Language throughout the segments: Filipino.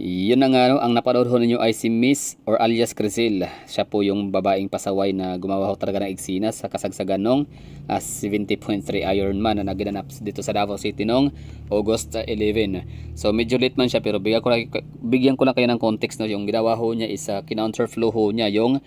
Yun na nga, no, ang napanood ho ninyo ay si Miss or alias Crizil. Siya po yung babaeng pasaway na gumawa ho talaga ng eksena sa kasagsagan nung 70.3 Ironman na naginanap dito sa Davao City noong August 11. So medyo late man siya, pero bigyan ko lang kayo ng context, no. Yung ginawa ho niya is kinounterflow ho niya yung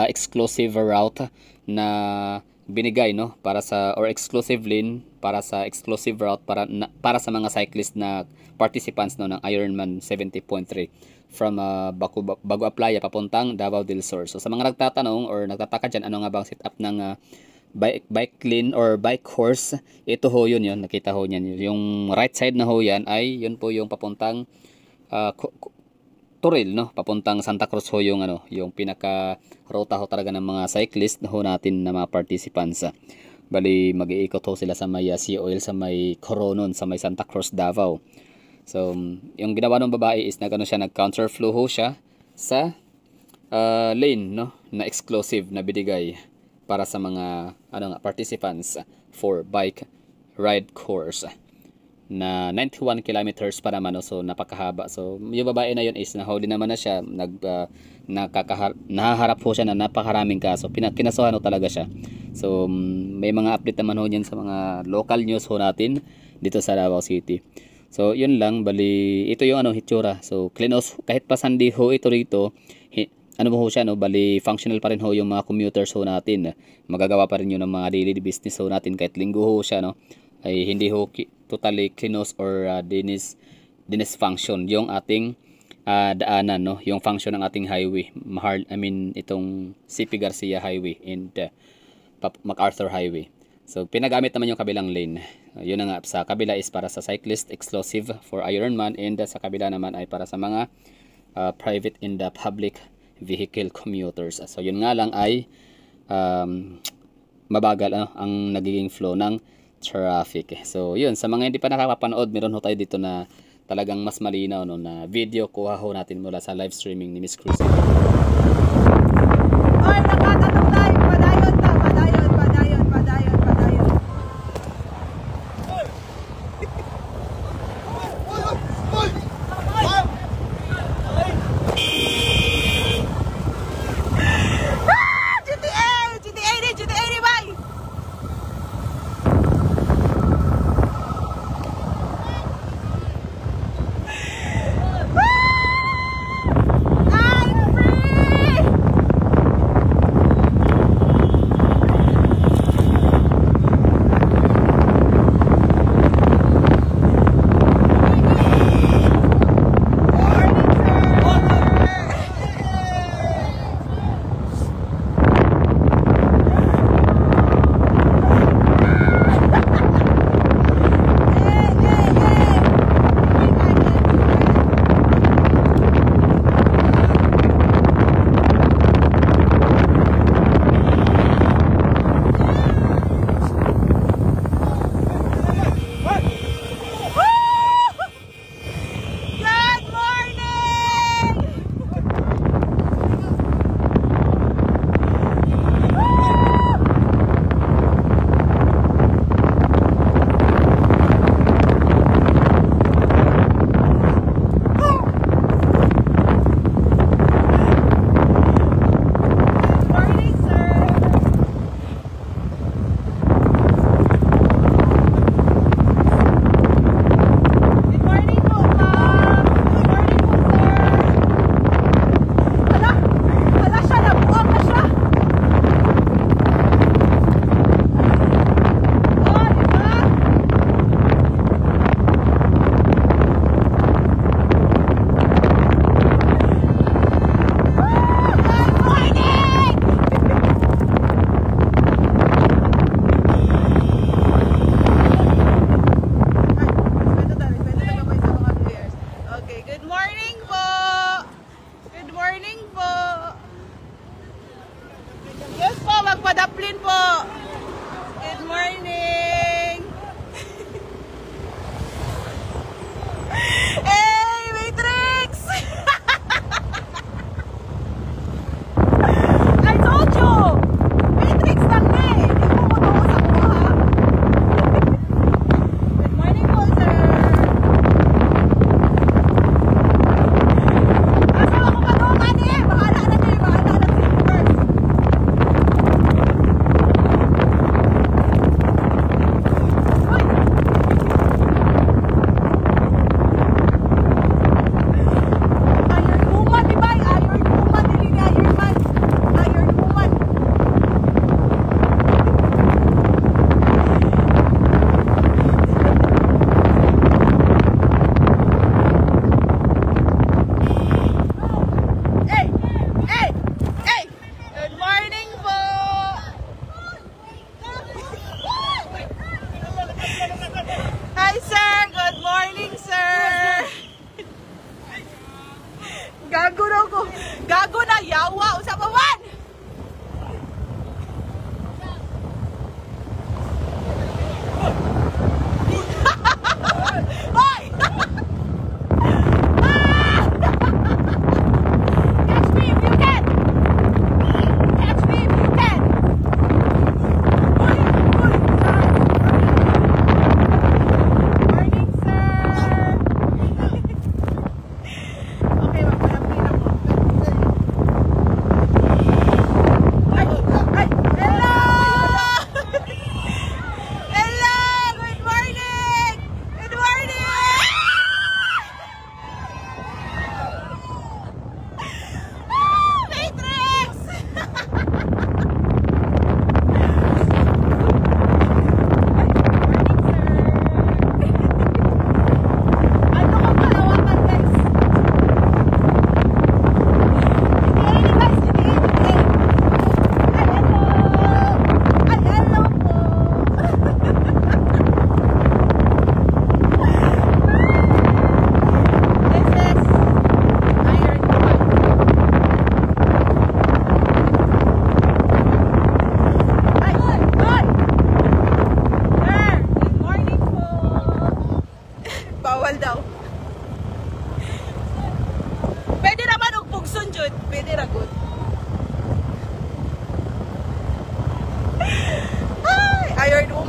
exclusive route na binigay, no, para sa or exclusive lane para sa exclusive route para sa mga cyclist na participants, no, ng Ironman 70.3 from Bago Aplaya papuntang Davao del Sur. So sa mga nagtatanong or nagtataka diyan ano nga bang setup ng bike lane or bike course, ito ho yun, nakita ho niyan yung right side na ho yan ay yun po yung papuntang Toril, no, papuntang Santa Cruz ho yung yung pinaka ruta ho talaga ng mga cyclist ho natin na mga participants. Bali mag-iikot ho sila sa may sea oil sa may Coronon sa may Santa Cruz, Davao. So yung ginawa ng babae is nag counterflow ho siya sa lane, no, na exclusive na binigay para sa mga participants for bike ride course na 91 kilometers pa naman, no? So napakahaba. So yung babae na yun is nahuli naman na siya, nahaharap po siya na napakaraming kaso. Kinasuhan ho talaga siya. So may mga update naman ho niyan sa mga local news ho natin dito sa Davao City. So yun lang, bali ito yung hitsura. So cleanos, kahit pa sandi ho ito rito, ho siya, no, bali functional pa rin ho yung mga commuters ho natin. Magagawa pa rin yun ng mga daily business ho natin kahit linggo ho siya, no. Ay hindi ho totally cleanos or dinis function yung ating daanan, no, yung function ng ating highway, itong CP Garcia Highway and MacArthur Highway. So pinagamit naman yung kabilang lane. Yun na nga, sa kabila is para sa cyclist exclusive for Ironman, and sa kabila naman ay para sa mga private and public vehicle commuters. So yun nga lang ay mabagal ang nagiging flow ng traffic. So yun, sa mga hindi pa nakakapanood, meron ho tayo dito na talagang mas malinaw, no, na video kuha ho natin mula sa live streaming ni Miss Cruise. Oy, nakatanong tayo, padayon ta, padayon. I'm free!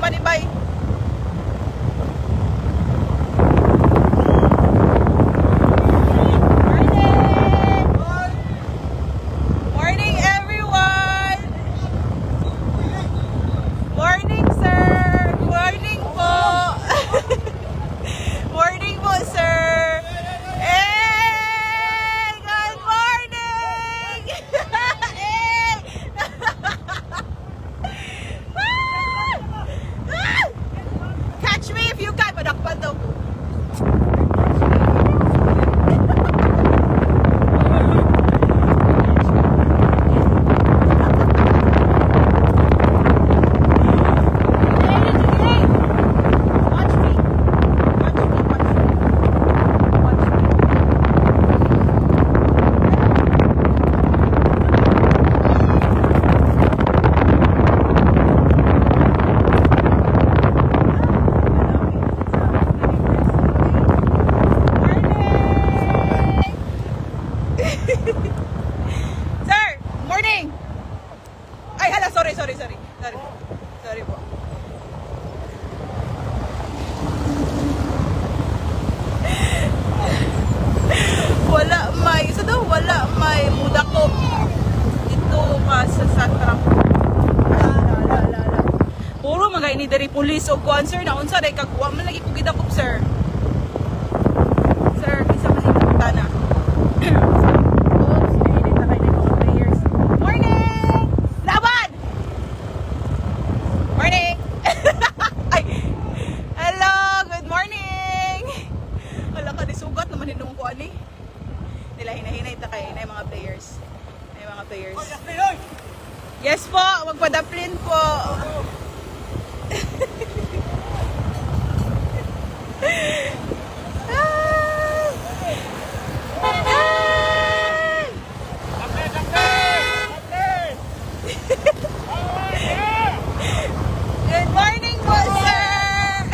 manibay. Morning, everyone! Morning, sir! Morning po! Morning po, sir! Hey! Good morning! Hey! Catch me if you can! Padakpan daw. Sir, morning. Ay, hala, sorry po. Wala may mudakop dito pa sa truck. Puro mga ini dari police o kuan, sir, na unsa day kagwa man lagi ko gidakop, sir. Sir, isa man ito tana. Morning! Laban! Morning! Ay! Hello! Good morning! Wala ka disugat naman hinong ko ani. Nila hinahinay ta kay na mga players. May mga players. Yes po, magpadaplin po. Good morning po, sir!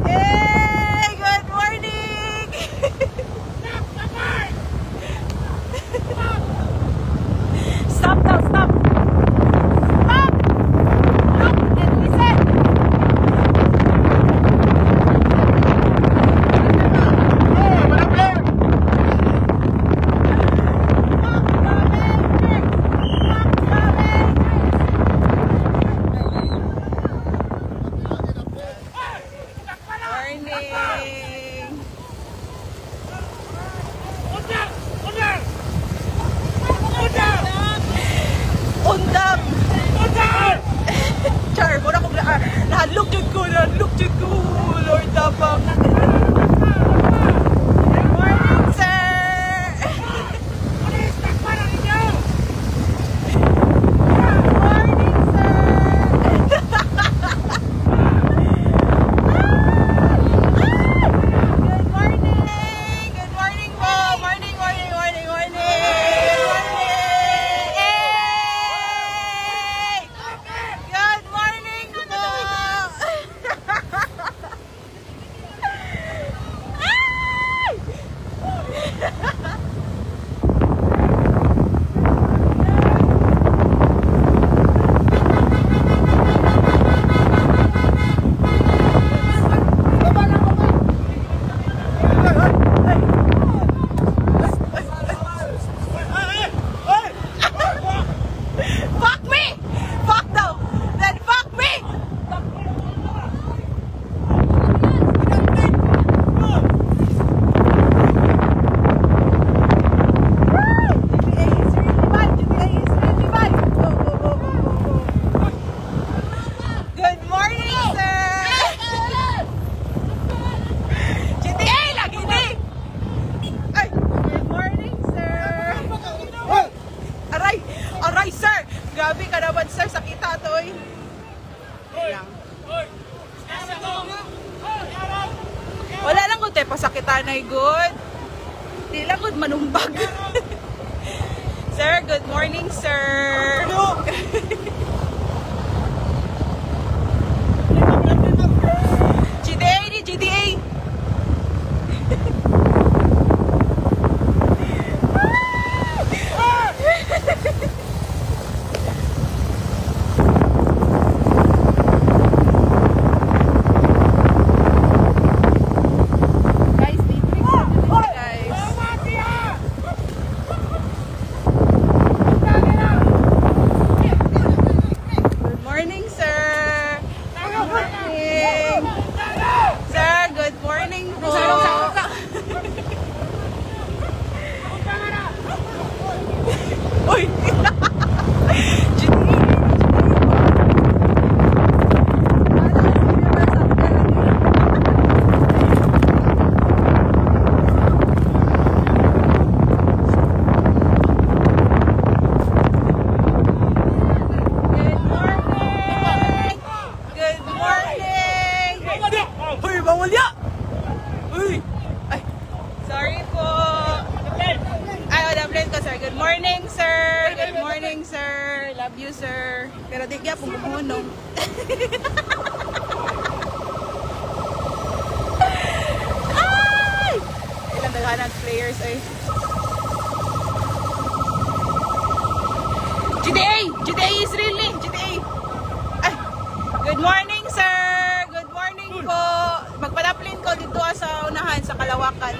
Hey, good morning! Stop now, stop! Stop! Look and listen! Morning! Undang! Char, muna kong nahadlok dyan ko, Lord Tapang. Good morning, sir! Good morning, sir! Good morning! Good morning po! Morning! Good morning! Hey! Good morning po! Fuck me! Fuck daw! Then fuck me! GTA is really bad! GTA is really bad! Go, go, go, go, go, go. Good morning, sir! GTA lagi ni! Ay! Good morning, sir! Aray! Aray, sir! Grabe ka naman, sir. Sakita to, eh. Wala lang kung tayo pasakitan ay good. Di lang kung manumbag. Sir, good morning, sir. Ulya! Uy! Ay, sorry po. Ay, wala friend ko, sir. Good morning, sir. Good morning, sir. Love you, sir. Pero di kaya pong kumunong. Ay! Ilang daghanang players ay. GTA! GTA is really! GTA! Ay! Good morning, sir! Good morning po! Magpadaplin ko dito sa unahan, sa Kalawakan.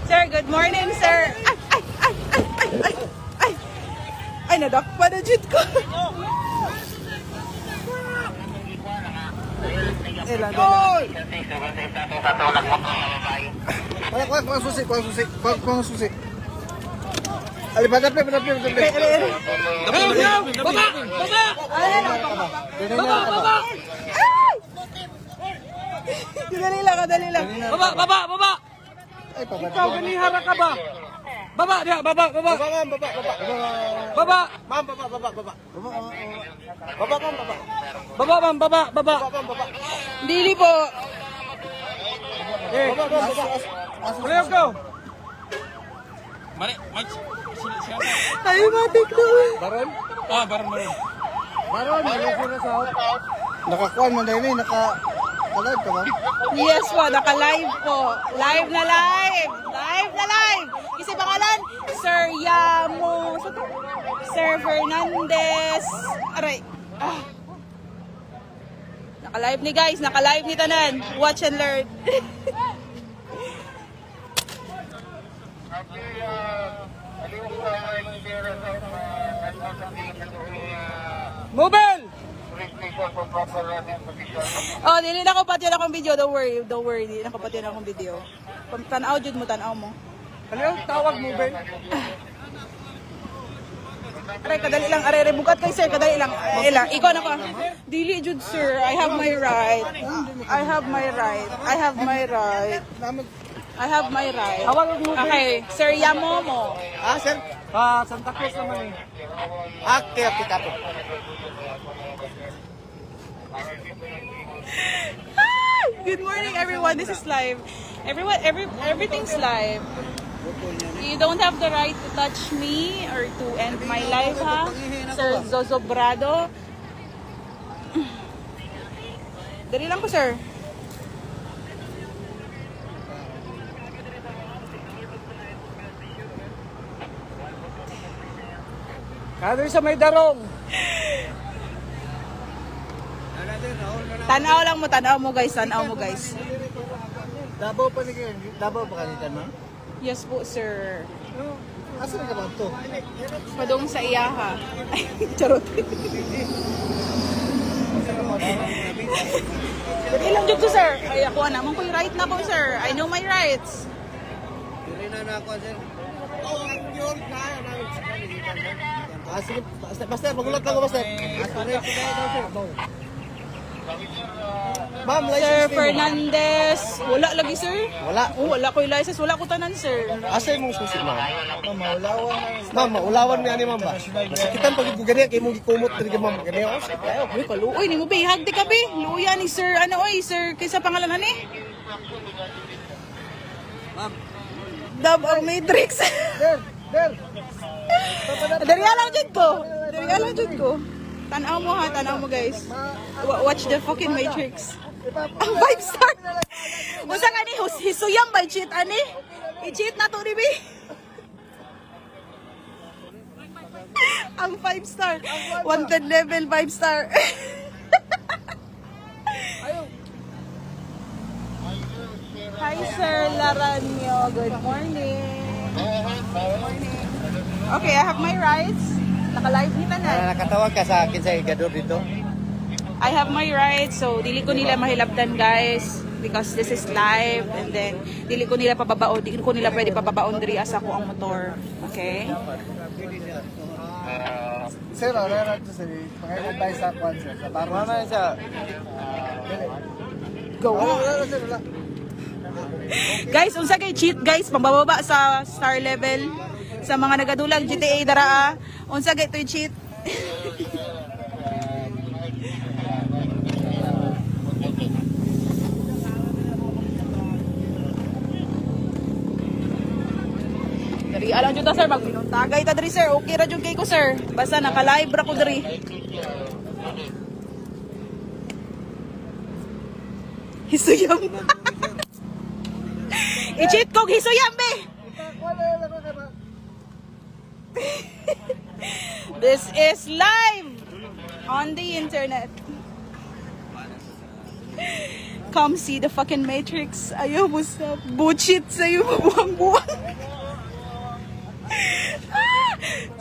Sir, good morning, sir! Ay! Ay! Ay! Ay! Ay! Ay! Ay! Ay! Nadakpa na dyan ko! Oy! Kuang susi. Alipatap. Baba! Ay! Dali lang. Baba! Ay, papa. Ikaw, ganihara ka ba? Baba, diha, baba. Baba. Baba, Ma'am, baba. baba. Dili po. Eh, Leo, go. Ay, matik na. Baron? Baron. Baron, nalagyan na sa out. Nakakuan man dahil naka-live ka ba? Yes po, naka-live po. Live na live. Kasi pangalan, Sir Yamo. Sir Fernandez. Aray. Naka-live ni guys. Naka-live ni Tanan. Watch and learn. Mobile! Oh, dili na ko pati akong video. Don't worry. Dili na ko pati akong video. Tanaw jud mo, tanaw mo. Ano tawag mobile? Aray, kadali lang. Aray, bukat kay sir. Kadali lang. Ikaw na ka. Dili jud sir. I have my right. Tawag ang mobile. Okay, Sir Yamo mo. Sir? Santa Cruz naman eh. Okay, kapo. Hi! Good morning, everyone. This is live. Everything's live. You don't have the right to touch me or to end my life, ha? Sir Zozobrado. Dali lang po, sir. Kado sa may darong. Tanaw mo guys. Davao pa ni kayo. Davao pa kanitan, ma'am? Yes po, sir. Asa na ka ba ito? Padong sa iyaha. Charot. Ilang joke to, sir? Ay, ako naman ko yung right na po, sir. I know my rights. Dili na ako, sir. Sige, basta, magulat lang ako, basta. Ma'am, Sir license mo. Fernandez. Wala lagi, sir? Wala. Oh, wala ko yung license. Wala ko tanan, sir. Asa yung susi, ma'am? Ma'am, maulawan mo yan ni ma'am ba? Masakitan pag ganyan, kayo mong gikumot talaga, ma'am. Ganyan ako, sir. Uy, kaluoy. Ni mo ba? Hagdi ka, be. Luya ni sir. Ano, oy, sir? Kaysa pangalan, hani? Ma'am. Dab of Matrix. Der. Dari alang jud ko. Tanaw mo ha, tanaw mo guys. Watch the fucking Matrix. Ang 5-star. Usa nga ni hisuyang by cheat ani? I-cheat na to ni be. Ang 5-star. Wanted level 5-star. Hi Sir Laranyo. Good morning. Okay, I have my rights. Naka-live ni Tanan. Nakatawag ka sa akin sa igador dito. I have my rights, so dili ko nila mahilabdan guys because this is live and then dili ko nila pwede pababaon diri asa ko ang motor. Okay? Sir, wala to sir. Pang-advise sa kwan sir. Sa baro na sa. Go. Wala sir, wala. Guys, unsa kay cheat guys pambababa sa star level sa mga nagadulag GTA daraa. Unsa kay to cheat? jud ta sir magpinuntagay ta diri sir. Okay ra jud kay ko sir. Basta naka-live ra ko diri. Hisuyam. I-cheat kog hisuyam be. This is live on the internet. Come see the fucking Matrix. Ayaw mo sa bullshit sa'yo mabuang-buang.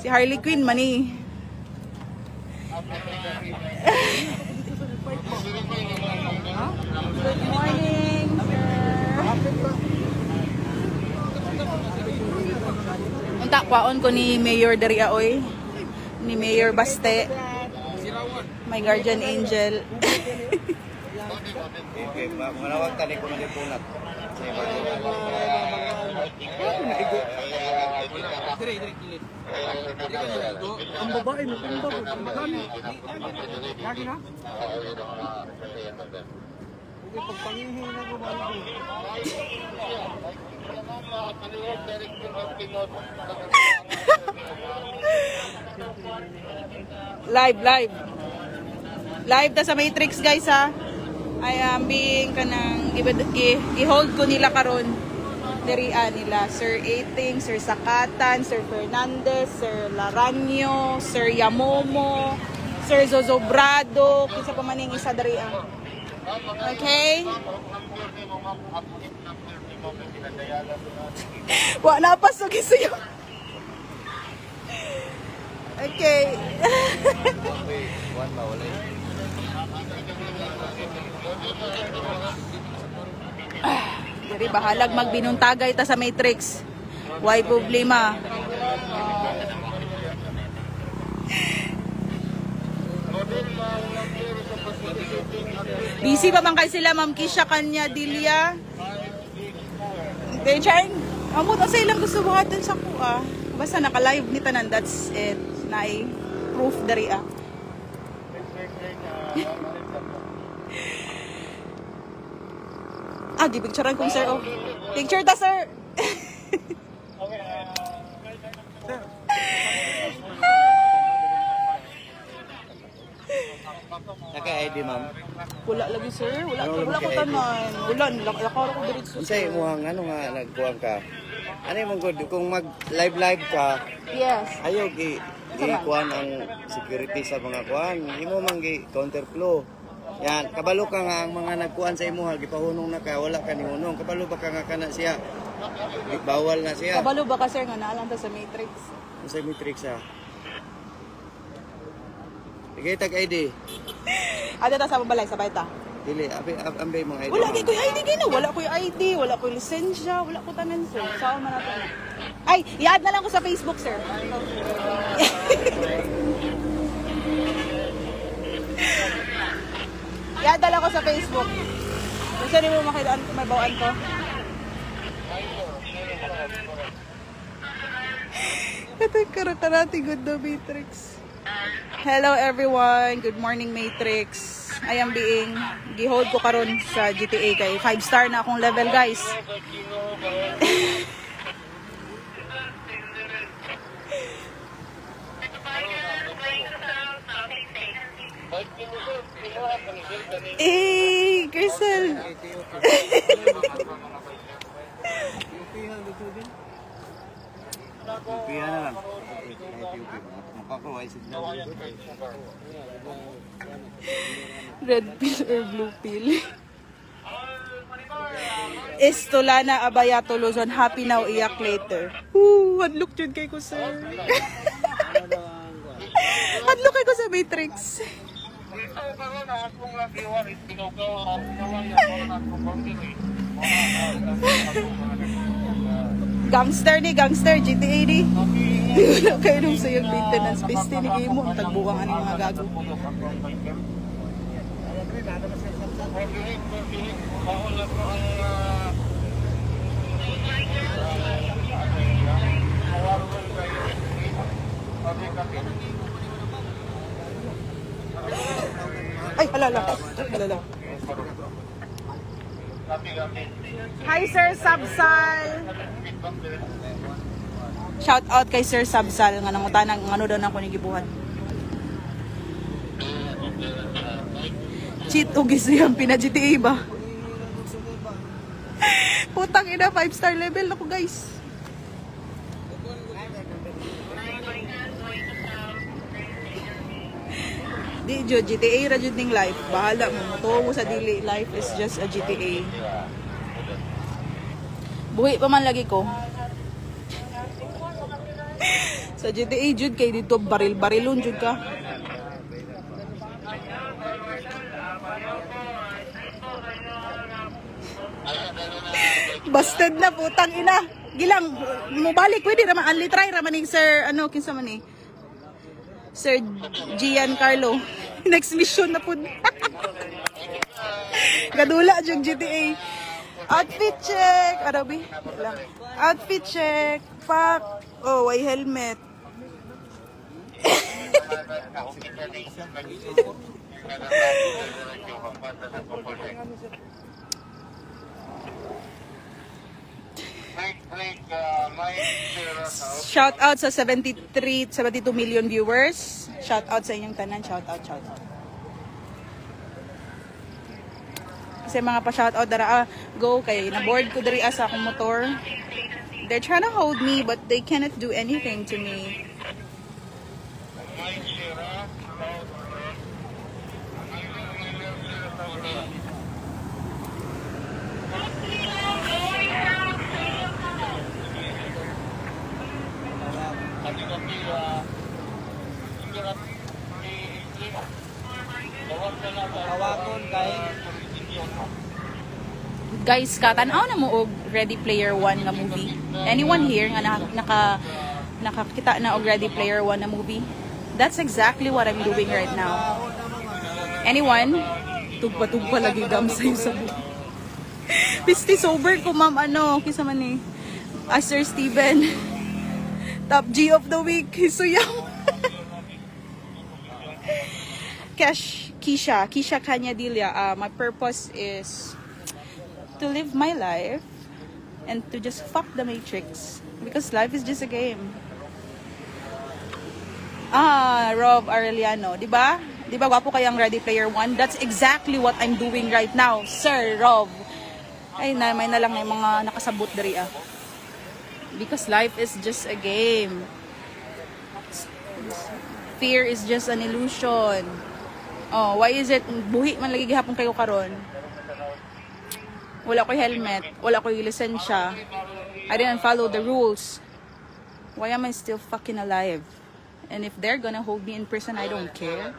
Si Harley Quinn mani. Good morning, sir. Unta kwaon ko ni Mayor Daria oy. Ni Mayor Baste. My guardian angel. Manawag tali ko nalipunat. Ang babae mo, ang babae. Ang magami. Lagi na? Okay, pagpangihin na ko ba? Live ta sa Matrix guys ha. I am being kanang i-hold ko nila karon. Dirian nila Sir Ating, Sir Sakatan, Sir Fernandez, Sir Laranyo, Sir Yamomo, Sir Zozobrado, kinsa pa maning isa dirian. Okay? Wa na pasok isuyo. Okay. Dari bahalag magbinuntagay ta sa Matrix. Why problema? Busy pa man kay sila Ma'am Kisha Kanya Dilia. Okay, Chang. Amot sa ilang gusto buhaton sa kuha. Basta naka-live ni tanan, that's it. Naay proof dari ah. Gipicturean kong sir, oh. Picture ta, sir. Naka-ID, ma'am. Wala lagi, sir. Wala ko tanan. Wala, lakaro ko diretso. Unsay mo nga nagkuhan ka? Ano yung good kung mag-live ka? Yes. Ayaw gi-kuhan ang security sa mga kuhan. Imo man gi-counterflow. Yan, kabalo ka nga ang mga nagkuhan sa imo, gipahunong na ka, wala ka ni hunong. Kabalo ba ka nga kana siya? Bawal na siya. Kabalo ba ka, sir, nga naalang ta sa Matrix? Sa Matrix ha. Sige, tag-ID. Ada ta sa mabalay, sabay ta. Dili, ambay mong ID. Wala kay ID gina, wala ko ID, wala ko lisensya, wala ko tanan, sir. Saan man natin? Ay, i-add na lang ko sa Facebook, sir. I-add na lang ko sa Facebook. Gusto niyo mo makita may bawaan ko? Ito yung karata natin, good na Matrix. Hello everyone, good morning Matrix. I am being gihold ko karon sa GTA kay 5-star na akong level guys. Crystal. Red pill or blue pill? Estolana Abayato Luzon, happy now, iyak later. Hadlok dyan kay ko, sir. Hadlok kay ko sa Matrix. Gangster ni, gangster, GTA ni. Wala kayo nung sa yung maintenance. Beste ni kayo mo, ang tagbuwang ang mga gago. Ay, halala. Halala. Hi, Sir Sabsal. Shout out kay Sir Sabsal nga nangutanang ano daw nang kuning gibuhat. Cheat o gisiyang pina-GTA ba? Putang ina, 5-star level ako guys. Di jud GTA ra jud ning life. Bahala mo mo sa dili. Life is just a GTA. Buhi pa man lagi ko. Sa GTA jud kay dito baril-barilon jud ka. Busted na putang ina. Gilang mo balik pwede ra man only try ra man ning sir ano kinsa man ni? Sir Giancarlo. Next mission na pud. Gadula jud GTA. Outfit check. Arabi. Outfit check. Fuck. Oh, why helmet? Shout out sa 72 million viewers. Shout out sa inyong tanan. Shout out. Kasi mga pa-shout out dara go kay na board ko diri sa akong motor. They're trying to hold me but they cannot do anything to me. Guys, katanaw na mo og Ready Player One nga movie. Anyone here nga nakakita na og Ready Player One na movie? That's exactly what I'm doing right now. Anyone? Tugpa-tugpa lagi gamsay sa buhay. Pisti sober ko ma'am ano, kisa man ni Sir Steven. Top G of the week, Hisuyang. Kisha Kanyadilla. My purpose is to live my life and to just fuck the Matrix because life is just a game. Rob Arellano, di ba? Di ba gwapo kayang Ready Player One? That's exactly what I'm doing right now, Sir Rob. Ay, may na lang na mga nakasabot dari because life is just a game. Fear is just an illusion. Oh, why is it buhi man lagi gihapon kayo karon? Wala ko'y helmet, wala ko'y lisensya. I didn't follow the rules. Why am I still fucking alive? And if they're gonna hold me in prison, I don't care.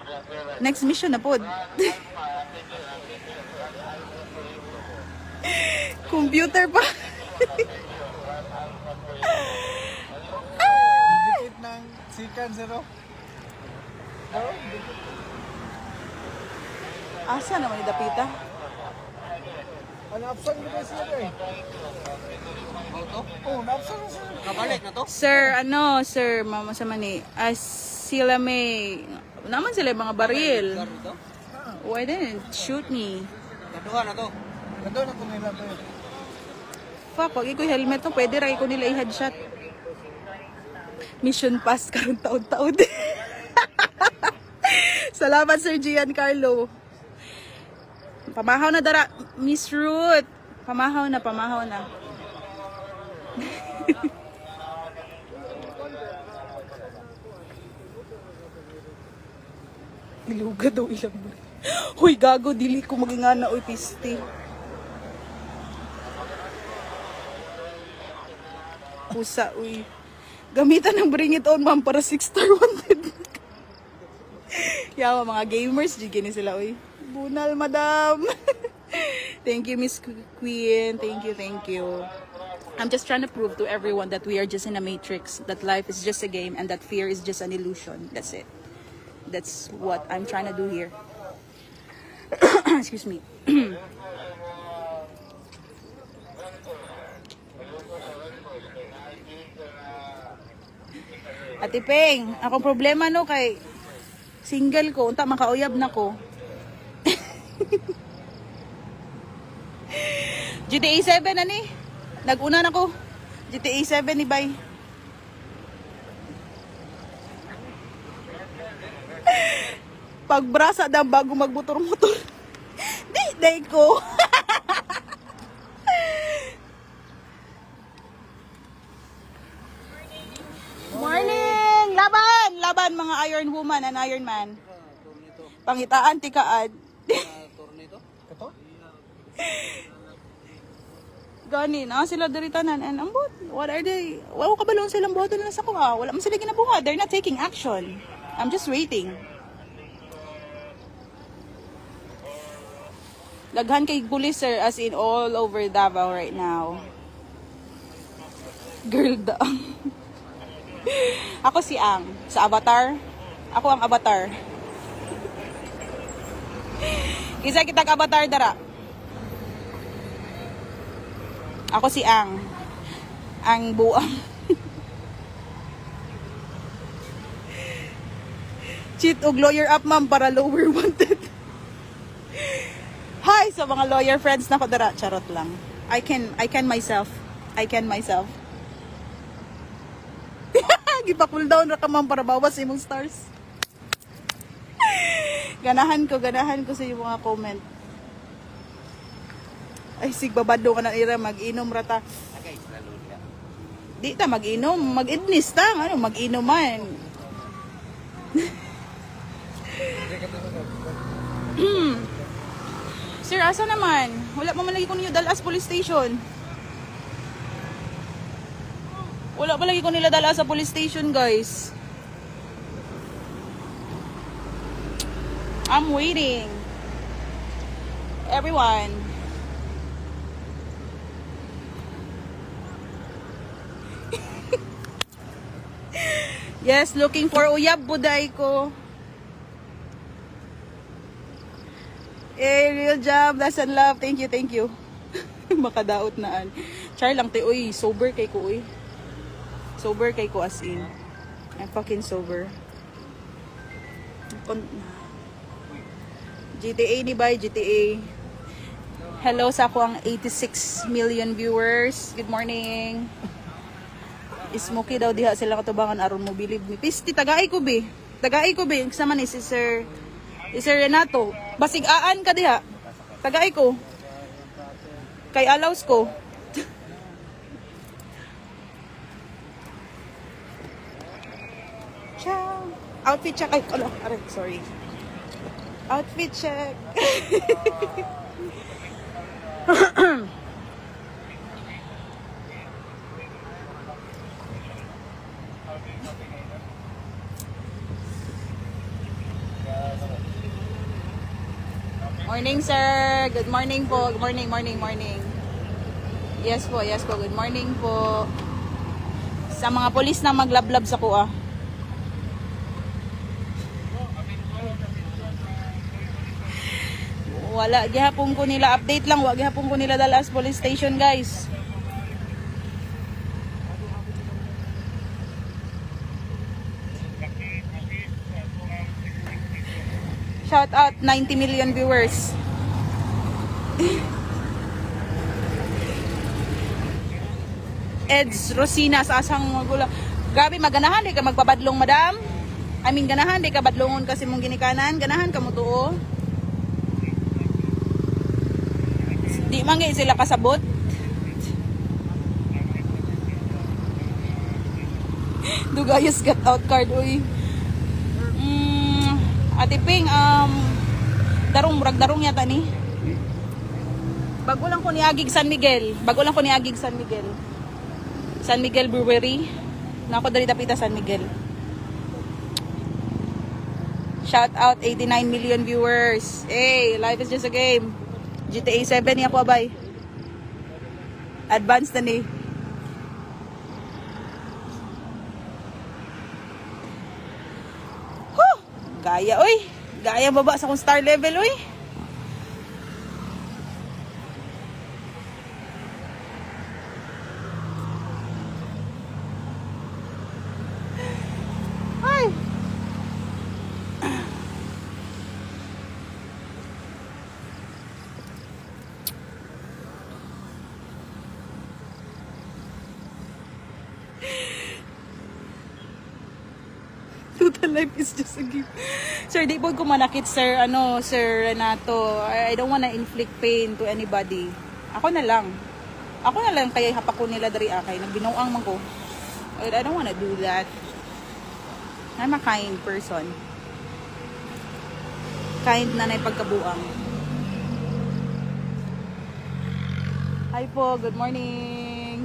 Next mission na pod. Computer pa. Dikit ng sikan, zero. Asa naman yung dapita? Napsan ko ba siya eh? Oh, napsan ko siya. Kabalik na to? Sir, mama sa mani. Sila may, naman sila yung mga baril. Why didn't shoot me? Kaduha na to. Kaduha na to nila to. Fuck, wag iko'y helmet to. Pwede rin ko nila i-headshot. Mission pass karong taon-taon. Salamat Sir Giancarlo. Pamahaw na dara, Miss Ruth. Pamahaw na. Iluga daw ilang mo. Huy, gago, dili ko magingana oy piste. Pusa, uy. Gamitan ng Bring It On, ma'am, para 6-star wanted. Yawa, mga gamers, jigin sila, uy. Bunal, madam. Thank you, Miss Queen. Thank you. I'm just trying to prove to everyone that we are just in a matrix, that life is just a game, and that fear is just an illusion. That's it. That's what I'm trying to do here. Excuse me. Ate Peng, akong problema no kay single ko, unta makauyab na ko. GTA 7 ani. Naguna na ko. GTA 7 ni bay. Pagbrasa daw bago magmotor-motor. Di ko. Morning! Laban mga Iron Woman and Iron Man. Pangitaan tikaad. Gani na sila diri tanan and ambot. What are they? Wow, kabalon silang boto na sa ko. Wala man sila ginabuhat. They're not taking action. I'm just waiting. Laghan kay police sir as in all over Davao right now. Girl da. Ako si Ang sa Avatar. Ako ang Avatar. Kisa kitag Avatar dara. Ako si Ang buang. Cheat og lawyer up ma'am para lower wanted. Hi sa mga lawyer friends na ko dara, charot lang. I can myself. Gipa cool down ra ka ma'am para bawas imong stars. Ganahan ko sa iyong mga comment. Ay, sigbabado ka na ira, mag-inom rata. Di ta mag-inom, mag-idnis ta, mag-inom man. Sir, asa naman? Wala pa man lagi ko ninyo dalas police station. Wala pa lagi ko nila dala sa police station, guys. I'm waiting. Everyone. Yes, looking for uyab buday ko. Real job, lesson love. Thank you. Makadaot naan. Char lang te, uy, sober kay ko, uy. Sober kay ko as in. I'm fucking sober. GTA ni bay, GTA. Hello sa ako ang 86 million viewers. Good morning. Smoky daw diha sila katubangan aron mo bilib ni Pisti tagaay ko be sama ni si Sir Renato basig aan ka diha tagaay ko kay alaws ko. Ciao. Outfit check ay sorry outfit check. Morning, sir. Good morning po. Good morning. Yes po. Good morning po. Sa mga polis na maglablab sa kuha. Wala. Gihapon ko nila. Update lang. Wag gihapon ko nila dalas police station, guys. Shout out 90 million viewers. Eds Rosina sa asang magula. Grabe maganahan di ka magbabadlong madam. I mean ganahan di ka badlongon kasi mong ginikanan. Ganahan ka mo tuo. Di mangay sila kasabot. Dugayos got out card uy. Ate Ping, darong yata ni. Bago lang ko niagig San Miguel. San Miguel Brewery. Nako dali dapita San Miguel. Shout out 89 million viewers. Hey, life is just a game. GTA 7 niya po abay. Advanced na ni. Gaya, oy. Gaya baba sa kong star level, oy. Ay. Total Life is just a game. Sir, di po ko manakit, sir. Ano, Sir Renato. I don't wanna inflict pain to anybody. Ako na lang. Ako na lang kaya hapak ko nila dari akay. Nagbinuang man ko. I don't wanna do that. I'm a kind person. Kind na na pagkabuang. Hi po, good morning.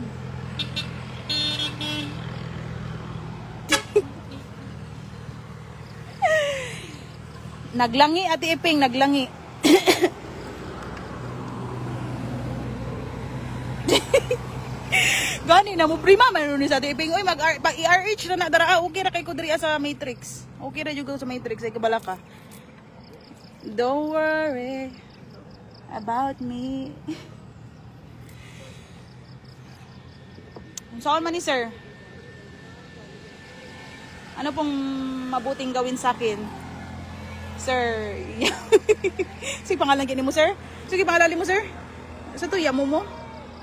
Naglangi, Ate Iping, naglangi. Gani na mo prima man ni sa Ate Iping. Oy, mag-RH na na dara. Okay ra kay ko diri sa Matrix. Okay ra jud ko sa Matrix ay kabala ka. Don't worry about me. Saan man ni sir? Ano pong mabuting gawin sa akin? Sir, sige pangalan kini mo, sir? Sige pangalan mo, sir? Sa to, Yamo mo?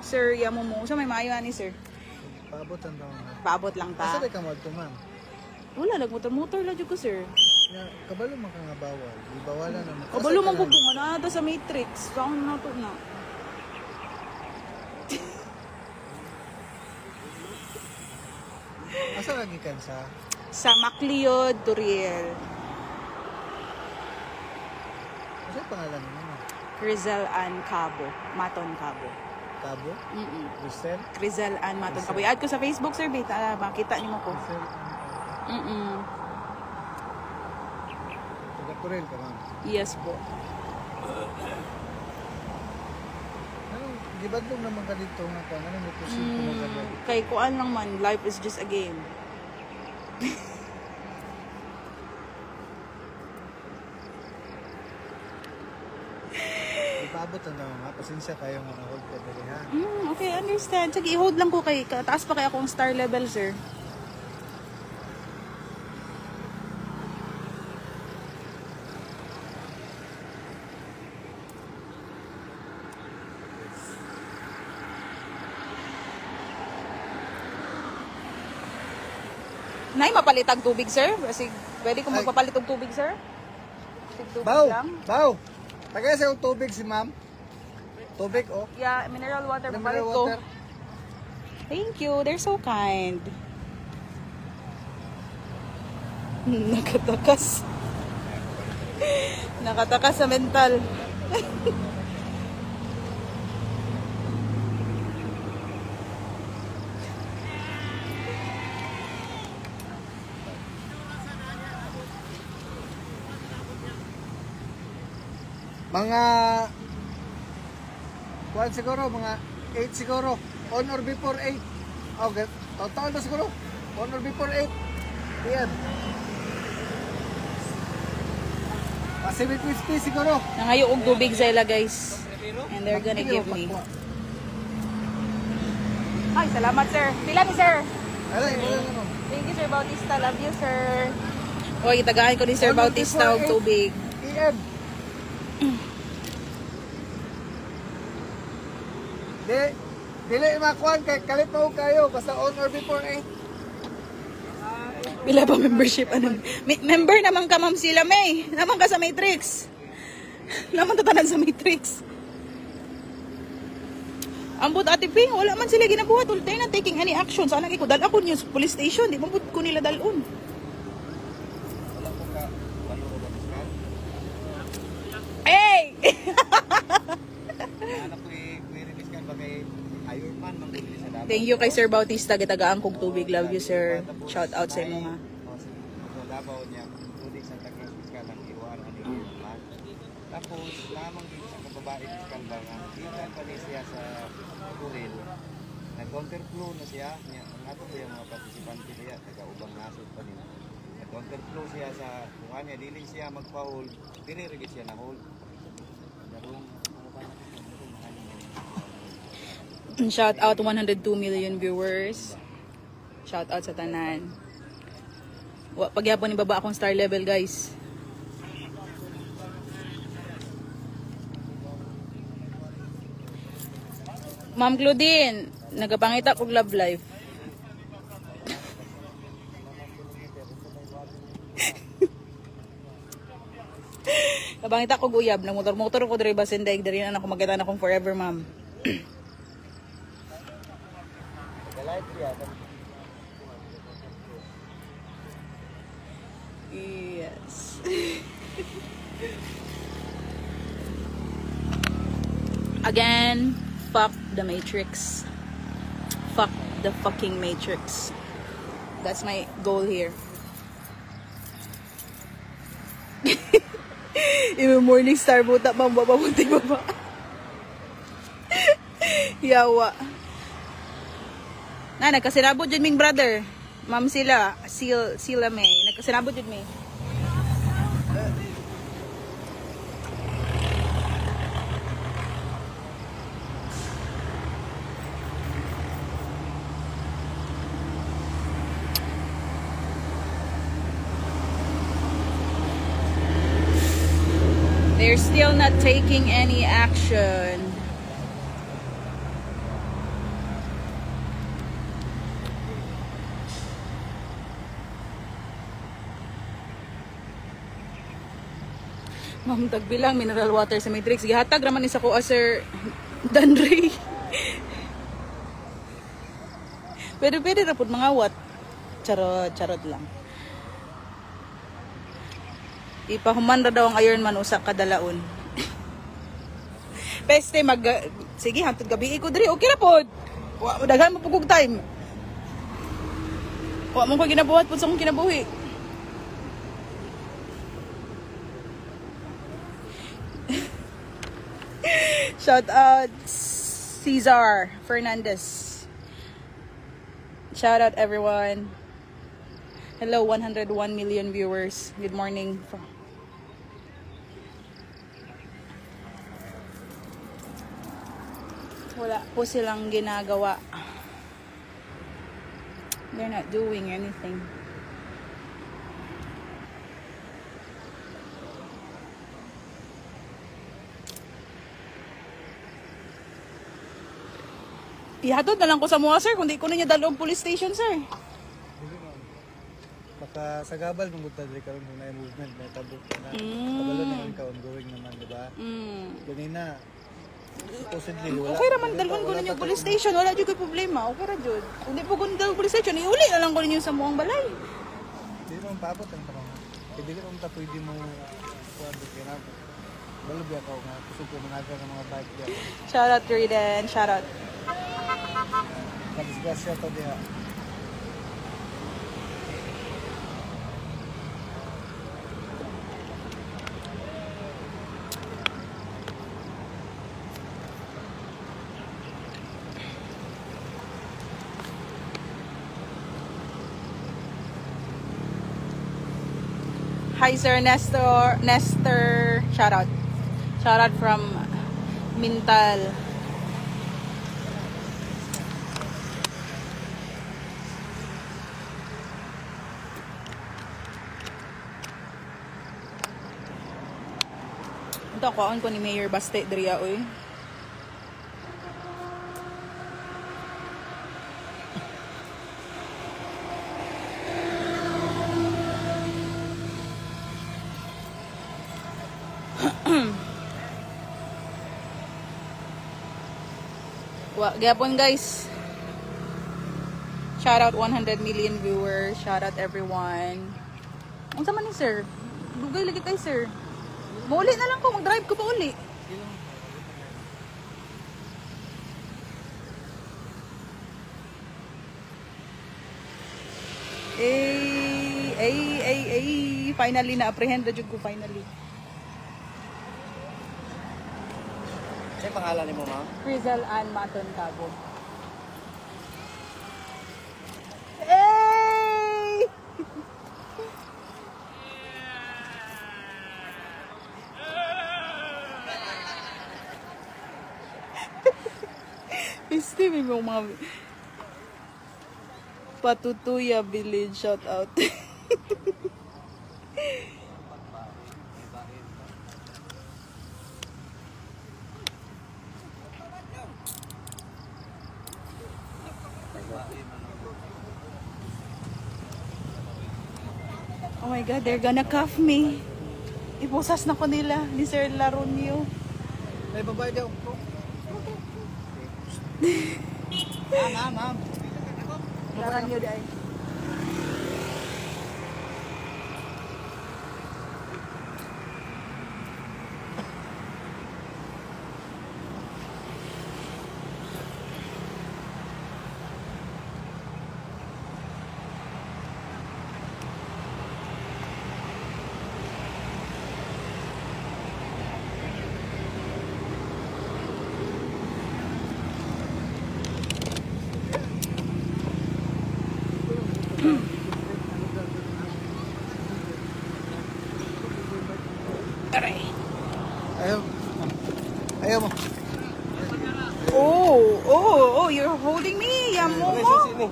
Sir, Yamo mo. Sa may maayo ani, sir? Paabot ang daw. Paabot lang ta. Asa ka mo to, ma'am? Wala, nagmotor-motor lang ko, sir. Ya, kabalo man ka nga bawal. Di bawalan na. Kabalo man po kung ano sa Matrix. Saan na to na? Asa lagi kan sa? Sa Macleod, Turiel. Asa pangalan mo? Ma'am? Rizal Ann Cabo. Maton Cabo. Cabo? Mm-mm. Rizal? Rizal Ann Maton Cabo. I-add ko sa Facebook, sir. Bita, makita niyo mo ko. Rizal? Mm-mm. Taga-Turel ka, ma'am. Yes po. Anong, gibadlong naman ka dito nga ka? Anong may pusin ko maganda? Kay kuan lang man, life is just a game. Ipaabot ang daw nga. Pasensya kayo nga na-hold ka dali, ha? Okay, understand. Sige, i-hold lang ko kay, taas pa kay akong star level, sir. Nay, mapalitag tubig, sir? Kasi pwede kong Ay. magpapalit og tubig, sir? Sig tubig Baw! lang. Baw! Tagay sa yung tubig si ma'am. Tubig, oh. Yeah, mineral water. Mineral Papalit ko. water. Thank you. They're so kind. Nakatakas. Nakatakas sa mental. Mga kuan siguro, mga 8 siguro. On or before 8. Okay. Total na siguro. On or before 8. Yan. Pacific Whiskey siguro. Nangayo og tubig sila, guys. And they're gonna give me. Ay, salamat, sir. Pila ni sir? Alay, wala na mo. Thank you, Sir Bautista. Love you, sir. Oy, itagahan ko ni Sir Bautista og tubig. PM. Dili makuan kay kalit pa kayo basta on or before 8. Pila pa membership? Ano? Member naman ka, ma'am sila, May. Naman ka sa Matrix. Naman tatanan sa Matrix. Ambot Ate Ping, wala man sila ginabuhat. They're not taking any action. Sana ko dal ako niyo sa police station. Di mo ko nila dalon. Hey! Anak ko i-release kan ba kay Ironman mangguli sa dapat. Thank you kay Sir Bautista. Gitagaan kong tubig. Love you, sir. Shout out sa inyo, ha. So Davao niya tubig sa tagang fiskal ang iwan ani Ironman. Tapos lamang din sa kababae fiskal ba nga iwan pa ni siya sa Turil. Nag-counterflow na siya. Ang ato ba yung mga partisipante niya taga-ubang nasod pa nila. Nag-counterflow siya sa kuha niya. Dili siya magpa-hold. Dili rin siya na-hold. Darong ano ba na Shout out 102 million viewers. Shout out sa tanan. Pagyapon ni baba akong star level, guys. Ma'am Claudine, nagapangita kog love life. Mabangita ko guyab, nang motor-motor ko diri basin daig diri na ako magkita na akong forever ma'am. Yes. Again, fuck the Matrix. Fuck the fucking Matrix. That's my goal here. Yung morning star buta bang bababuti baba. Yawa. Na nagkasinabot jud ming brother. Ma'am sila may nagkasinabot jud may. They're still not taking any action. Ma'am, tagbilang mineral water sa Matrix. Gihatag raman ni sa ko, Sir Danry. Pwede ra pud mga wat. Charot lang. Ipahuman ra daw ang Iron Man usa ka dalaon. Peste sige hantod gabi ko diri okay ra pod. Wa daghan mo pugog time. Wa mo ko ginabuhat pud sa akong kinabuhi. Shout out Cesar Fernandez. Shout out everyone. Hello 101 million viewers. Good morning. Wala po silang ginagawa. They're not doing anything. Ihatod na lang ko sa mga sir, kundi ko na niya dalawang police station sir. Baka sa gabal nung buta diri karon kung na movement may tabok na. Kabalo na yung ongoing naman, di ba? Ganina. Supposedly wala. Okay raman dalawang ko na niyo police station, wala jud koy problema. Okay ra jud. Kundi po kun dalawang police station, iuli na lang ko ninyo sa muang balay. Di mo paabot ang tanong. Hindi ka naman pwede mo kuan kay na. Balo biya ka nga kusog ko mga mga bike diya. Shout out Riden, shout out. Disgrasya to diha. Hi Sir Nestor, shout out from Mintal. Ito kuan ko ni Mayor Baste diriya oy. Gapon guys. Shout out 100 million viewers. Shout out everyone. Ang sama ni sir. Dugay lagi kay sir. Mauli na lang ko, mag-drive ko pa uli. Finally na-apprehend na jud ko finally. Ano pangalan ni mo, ma'am? Frizzle and Maton Cabo. Piste may mga Patutuya Village, shout out. Oh my god, they're gonna cuff me. Ipusas na ko nila ni Sir Laronio. May babae daw. Ma'am. Laronio dai. Aray. Ayaw mo. Oh, you're holding me. Yamo mo.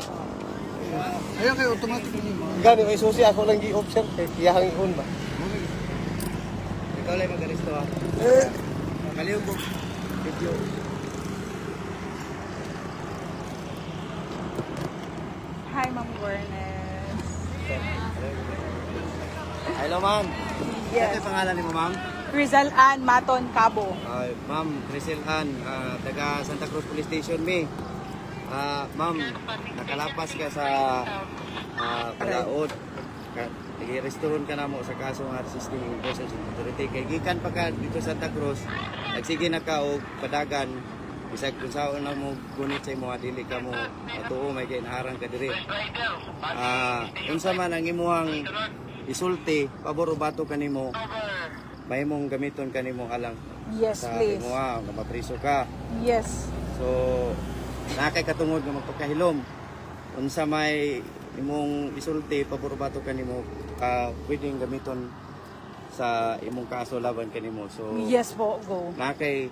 Ayaw kayo, automatic yun. Gani, ay susi ako lang gi-observe eh. Iyahang ihon ba? Ikaw lang mag-aristo ha. Kaliw ko. Video. Hi, Ma'am Gornes. Hello ma'am. Yes. Ano yung pangalan ni mo ma'am? Rizal Ann Maton Cabo. Ma'am, Crisel Ann, taga Santa Cruz Police Station me. Ma'am, nakalapas ka sa Palaod. Nag-restaurant ka na mo sa kaso nga resisting persons in authority. Kay gikan pa ka dito sa Santa Cruz, nagsige na ka og padagan. Bisag kung saan na mo gunit sa imo, dili ka mo matuo, may kinaharang ka diri. Unsa man ang imuhang isulti, pabor o bato kanimo, may mong gamiton kanimo alang Yes, sa please. imuha, nga mapriso ka. Yes. So, nakay katungod nga magpakahilom. Unsa may imong isulti, pabor o bato kanimo, pwedeng gamiton sa imong kaso laban kanimo. So, Yes po, go. nakay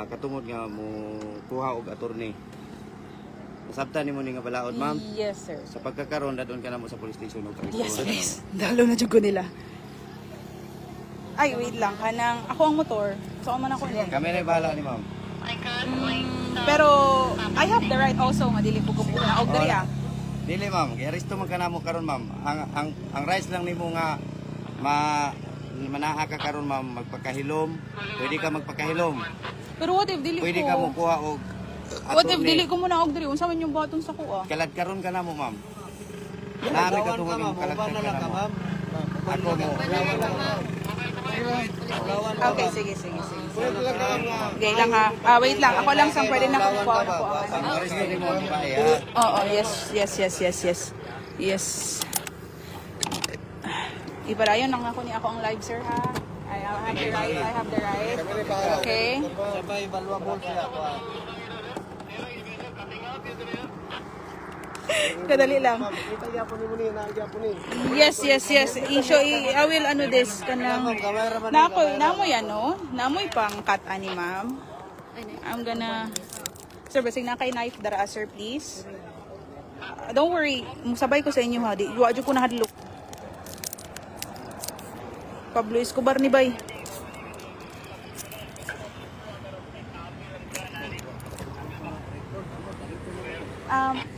katungod nga mo kuha og attorney. Nasabtan nimo ni nga balaod, ma'am. Yes, sir. Sa pagkakaroon dadon ka na mo sa police station og Yes, please. Dalo na jud ko nila. Ay, wait lang. Kanang, ako ang motor. So, man ako niya. Kami na bahala ni ma'am. Pero, I have the right also nga dili ko na og diri ah. Dili ma'am, gi-aresto man kanamo karon ma'am. Ang rights lang nimo nga manaha ka karon ma'am, magpakahilom. Pwede ka magpakahilom. Pero what if dili Pwede ko? ka mo kuha og What if attorney. dili ko muna og diri? Unsa man yung baton sa kuha? Kalad karon ka na mo ma'am. Nami ka tungod mo kalad ka na mo. Ako mo. Okay, sige. Okay lang ha. Wait lang. Ako lang sang pwede na ko kuha na ko. Ang aresto nimo ang bae ha. Oo, yes. Ipadayon lang ako ni ako ang live, sir, ha? I have the right. Okay? Sabay valuable siya. Kadali lang. Kita gyapon ni mo ni na gyapon ni. Yes. I will ano this kanang namoy ano? Namoy pang cut ani, ma'am. I'm gonna Sir, basig na kay knife dara, sir, please. Don't worry, musabay ko sa inyo ha. Di wa jud ko nahadlok. Pablo Escobar ni bay.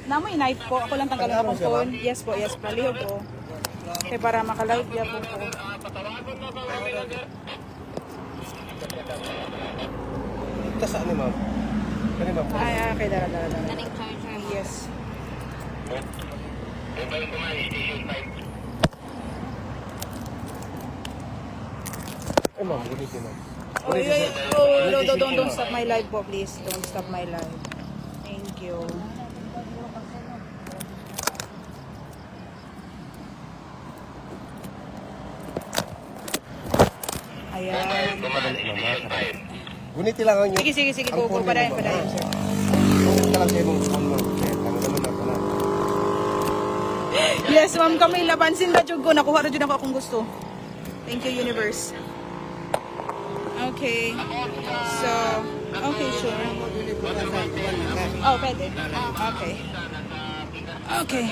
Namoy knife po. Ako lang tanggalin akong phone. Yes po. Palihog po. Okay, para makalive ya po po. Ito saan ni ma'am? Kani ma'am. Okay, dara. Yes. Ay ma'am, gunit ni ma'am. Don't stop my live po, please. Don't stop my live. Thank you. Ayan. Padali ma'am. Gunit lang ang inyo. Sige. Go. Padayon, sir. Ka lang sa imong phone mo. Tangan ako na. Yes, ma'am, kami labansin na jud ko. Nakuha ra jud ako akong gusto. Thank you, universe. Okay. So, okay, sure. Oh, pwede. Okay.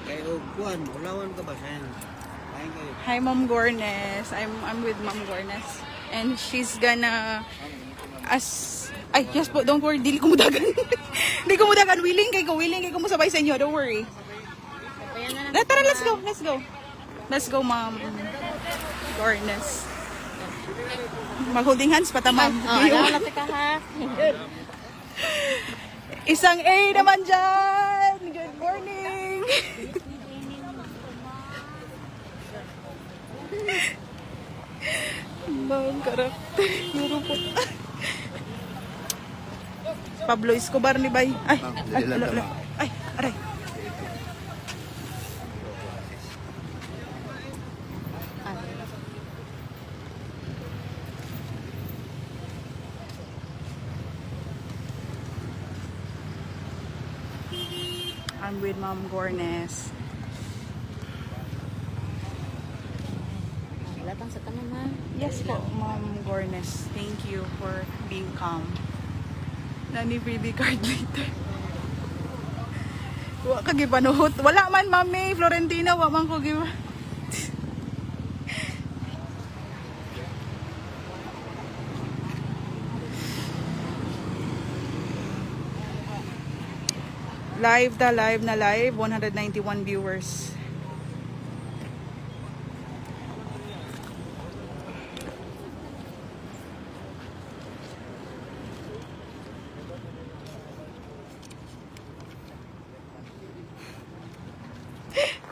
Kay og kuan, ulawan ka ba sayan? Hi, Ma'am Gornes. I'm with Ma'am Gornes. And she's gonna ay, yes po, don't worry, dili ko mudagan. Willing kay ko mo sabay sa inyo, don't worry. Tara, let's go. Let's go. Let's go, ma'am. Gorgeous. Mag-holding hands pa ta, ma'am. Alala ka ha. Isang A naman dyan. Good morning. Bang karakter. Yuro po. Pablo Escobar ni Bay. Ay, ala. Ay, aray. I'm with Ma'am Gornes. Latang sa tanan ha. Yes po, Ma'am Gornes. Thank you for being calm. Nani baby card later. Wa ka gipanuhot. Wala man, Mami Florentina, wa man ko giba. Live, 191 viewers.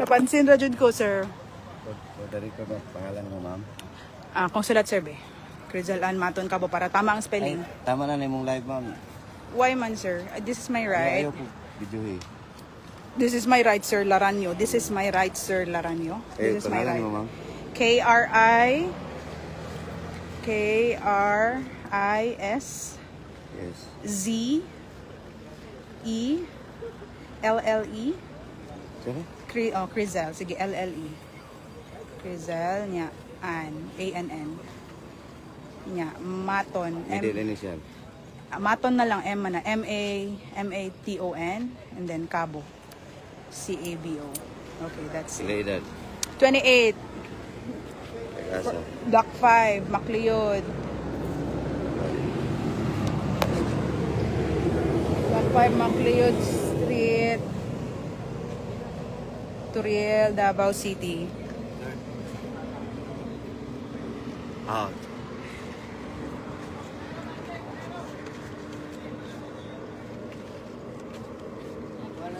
Napansin ra jud ko, sir. Dari ko ba pangalan mo, ma'am? Consulat survey. Crizal Ann Maton Cabo para tama ang spelling. Tama na imong live, ma'am. Why man, sir? This is my right. Ayaw po videohe. This is my right, Sir Laranyo. This is my right, Sir Laranyo. This is my pangalan right. mo, ma'am? K-R-I-S Yes. Z-E-L-L-E. Sorry? Crizel. Sige, L-L-E. Crizel niya. A-N-N. Niya. Maton. Middle initial. Maton na lang, M na. M-A-T-O-N. And then Cabo. C-A-B-O. Okay, that's Sila it. edad. 28. Asa. Dock 5. Macleod. Dock 5, Macleod Street. Turiel, Davao City. Ah.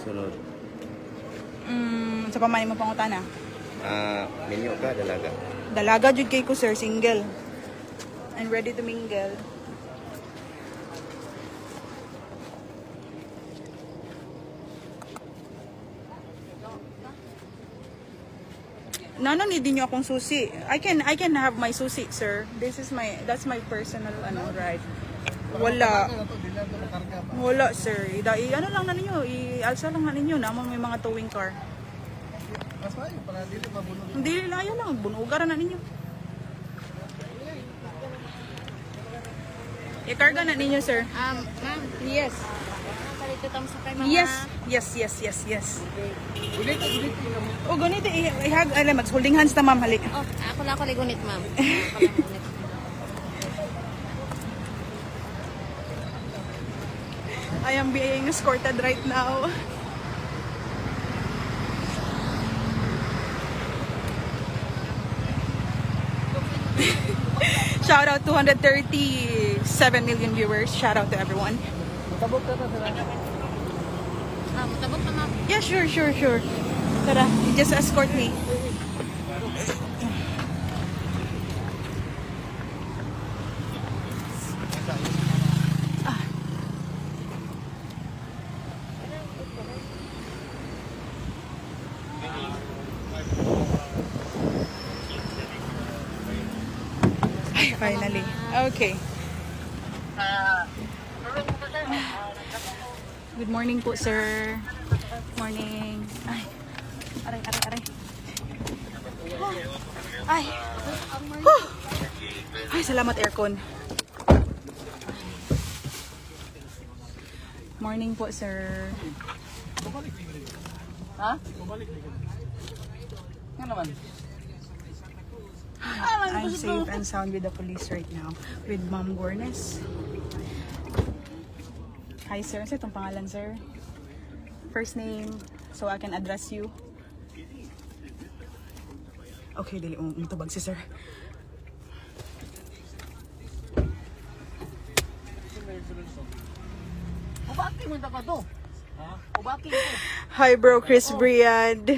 Sunod. Sa pamani mo pangutana. Minyo ka, dalaga. Dalaga jud kay ko, sir, single. I'm ready to mingle. Nano need niyo akong susi. I can have my susi, sir. That's my personal right. Wala. Wala, sir. Ano lang na ninyo, i-alsa lang na ninyo na may mga towing car. Mas mayo para dili mabulog. Hindi layo lang, bunugaran na ninyo. I-carga na ninyo, sir. Ma'am, Yes. palito tam sa kay mga. Yes. O ganito, mag-holding hands na, ma'am. Halik. Oh, ako lang ligunit, ma'am. Ako lang ligunit. I am being escorted right now. Shout out 237 million viewers. Shout out to everyone. Matabot na, ma'am. Yeah, sure. Tara, just escort me. Ay, finally. Okay. Good morning po, sir. Morning. Ay. Aray. Ay. Huh. Ay, salamat aircon. Morning po, sir. Ha? Nga naman. I'm safe and sound with the police right now. With Ma'am Gornes. Hi, sir. Sa itong pangalan, sir? First name, so I can address you. Okay, dili mo tabag si sir. Hi bro, Chris Briand.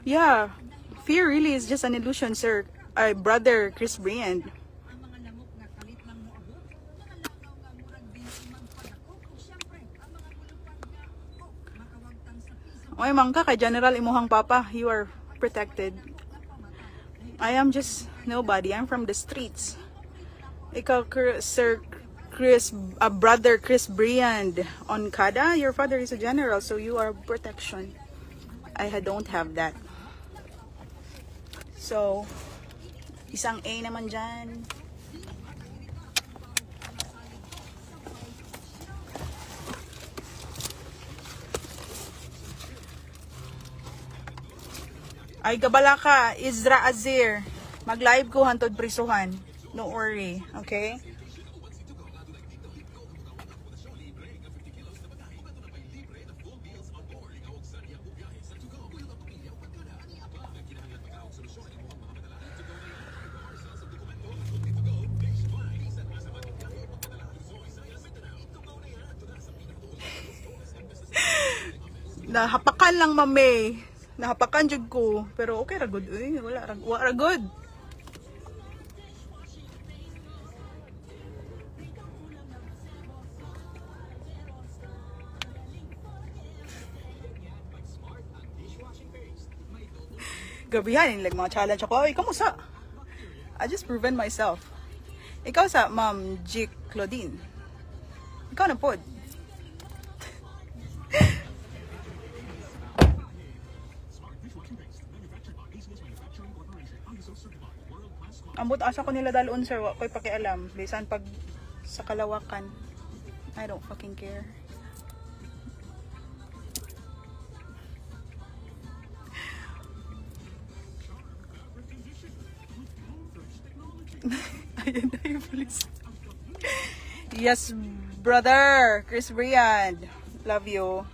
Yeah, fear really is just an illusion, sir. Brother Chris Briand. Oy, mangka kay General imuhang papa, you are protected. I am just nobody. I'm from the streets. Ikaw, Sir Chris, Brother Chris Briand on Kada, your father is a general, so you are protection. Don't have that. So, isang A naman dyan. Ay, gabala ka, Izra Azir. Mag-live ko hantod prisuhan. Don't worry, okay? Nahapakan lang, mame. Nahapakan jud ko, pero okay ra good. Wala ra good. Gabihan like mga challenge ako. Ay, kamusta? I just proven myself. Ikaw sa Ma'am G. Claudine. Ikaw na pod. Ambot asa ko nila dalon sir, wa ko'y pakialam. Bisan pag sa kalawakan. I don't fucking care. Ayan na yung police. Yes, brother. Chris Briand. Love you.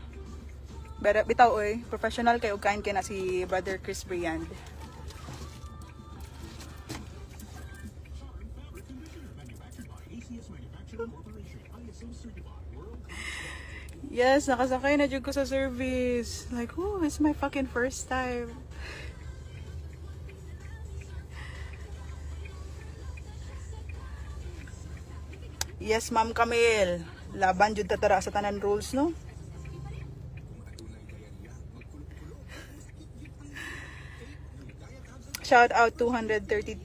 Pero bitaw oy, professional kayo kain kay na si brother Chris Briand. Yes, nakasakay na jud ko sa service. Like, oh, it's my fucking first time. Yes, Ma'am Camille. Laban jud tatara sa tanan rules, no? Shout out 232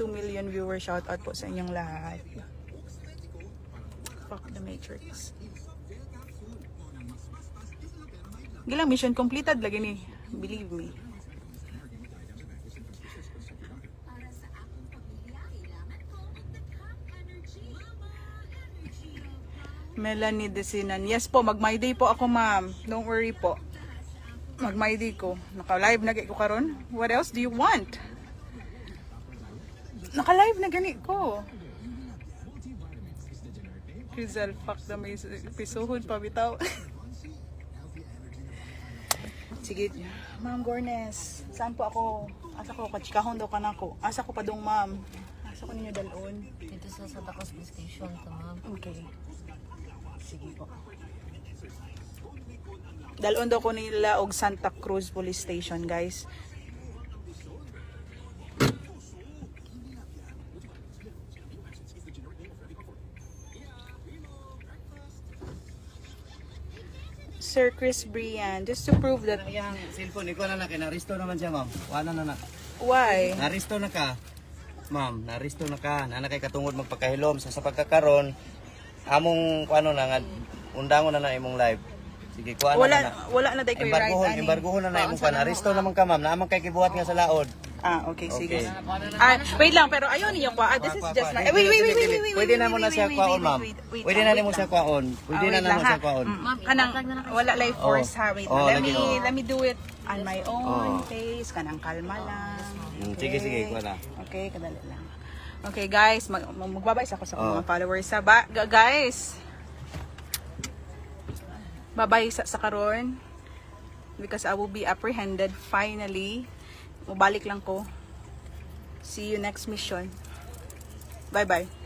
million viewers. Shout out po sa inyong lahat. Fuck the Matrix. Gilang mission completed lagi ni. Believe me. Melanie Desinan. Yes po, mag-my day po ako, ma'am. Don't worry po. Mag-my day ko. Naka-live na ko karon. What else do you want? Naka-live na gani ko. Rizal, fuck na may pisuhod pa bitaw. Sige, Ma'am Gornes. Saan po ako? Asa ko? Kachikahon daw ka na ako. Asa ko pa dong, ma'am? Asa ko ninyo dalon? Dito sa Santa Cruz Police Station to, ma'am. Okay. Sige po. Dalon daw ko nila og Santa Cruz Police Station, guys. Sir Chris Briand, just to prove that. Yang cellphone iko na kinaristo naman siya, ma'am. Wala na. Why? Naristo na ka. Ma'am, naristo na ka. Nana kay katungod magpakahilom sa pagkakaron. Among kuano na nga undangon na imong live. Sige, kuan na. Wala na day ko right ani. Embargohon na imong panaristo naman ka, ma'am. Naamang kay gibuhat nga sa laod. Okay, sige. Wait lang, pero ayaw niyo kwa. This is just my. Wait. Pwede na mo na siya kwaon, ma'am. Pwede na mo siya kwaon. Pwede na mo siya kwaon. Kanang wala life force ha. Wait. Let me do it on my own pace. Kanang kalma lang. Sige, wala. Okay, kadali lang. Okay guys, magbabay sa ako sa Oh. mga followers sa guys. Babay sa karon because I will be apprehended finally. Mabalik lang ko. See you next mission. Bye bye.